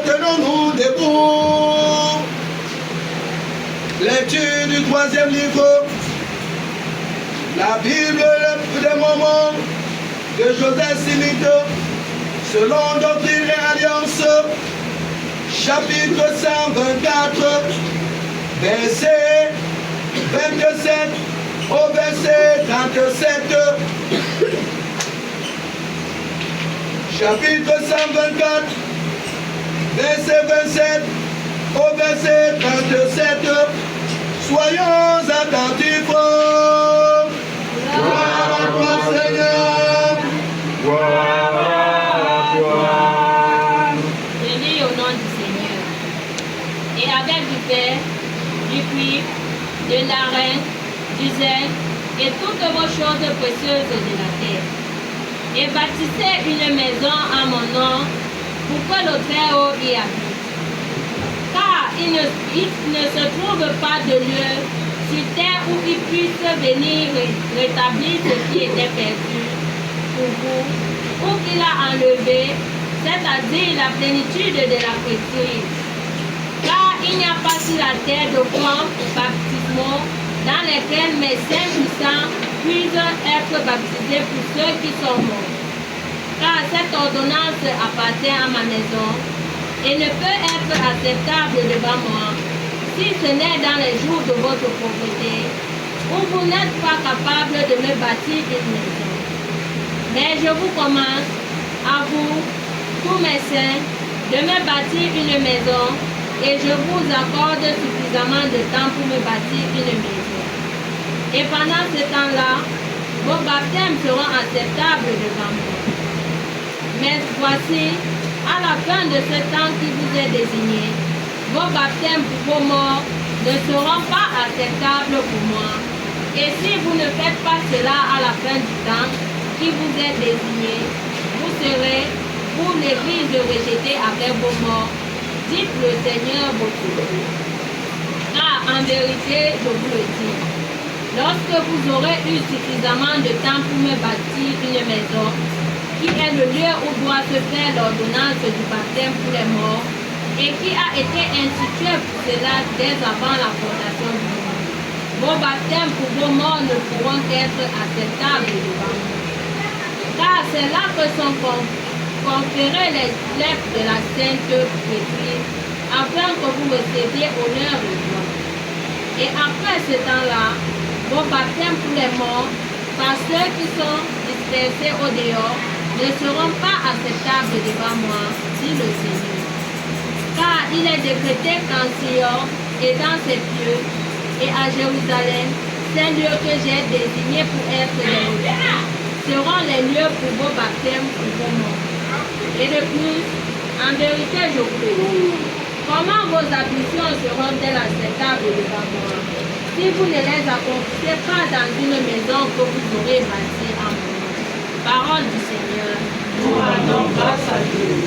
tenons-nous debout. Lecture du 3e livre. La Bible, des moments de Joseph Smith, selon Doctrine et Alliance, chapitre 124, verset 27 au verset 37. Chapitre 124, verset 27 au verset 37. Soyons attentifs. Gloire à toi, Seigneur. Gloire à toi. Je lis au nom du Seigneur. Et avec du fer, du cuivre, de l'arène, du zèle et toutes vos choses précieuses de la terre. Et bâtissez une maison à mon nom pour que le Très-Haut y habite. Car il ne se trouve pas de lieu sur terre où il puisse venir rétablir ce qui était perdu pour vous, ou qu'il a enlevé, c'est-à-dire la plénitude de la Christ. Car il n'y a pas sur la terre de fonds baptismaux dans lesquels mes saints puissants puissent être baptisés pour ceux qui sont morts. Car cette ordonnance appartient à ma maison et ne peut être acceptable devant moi si ce n'est dans les jours de votre pauvreté où vous n'êtes pas capable de me bâtir une maison. Mais je vous commande, à vous, tous mes saints, de me bâtir une maison et je vous accorde suffisamment de temps pour me bâtir une maison. Et pendant ce temps-là, vos baptêmes seront acceptables devant moi. Mais voici, à la fin de ce temps qui vous est désigné, vos baptêmes pour vos morts ne seront pas acceptables pour moi. Et si vous ne faites pas cela à la fin du temps qui vous est désigné, vous serez, vous l'Église, rejetée avec vos morts, dit le Seigneur votre Dieu. Car en vérité, je vous le dis, lorsque vous aurez eu suffisamment de temps pour me bâtir une maison, qui est le lieu où doit se faire l'ordonnance du baptême pour les morts, et qui a été institué pour cela dès avant la fondation du monde, vos baptêmes pour vos morts ne pourront être acceptables devant moi. Car c'est là que sont conférées les lettres de la Sainte Écriture, afin que vous receviez honneur et gloire. Et après ce temps-là, vos baptêmes pour les morts, par ceux qui sont dispersés au dehors, ne seront pas acceptables devant moi, dit le Seigneur. Car il est décrété qu'en Sion et dans ses lieux, et à Jérusalem, ces lieux que j'ai désignés pour être les vôtres, seront les lieux pour vos baptêmes pour vos morts. Et de plus, en vérité, je vous le dis, comment vos ambitions seront-elles acceptables devant moi, si vous ne les accomplissez pas dans une maison que vous aurez bâtie en mon nom? Parole du Seigneur. Nous rendons grâce à Dieu.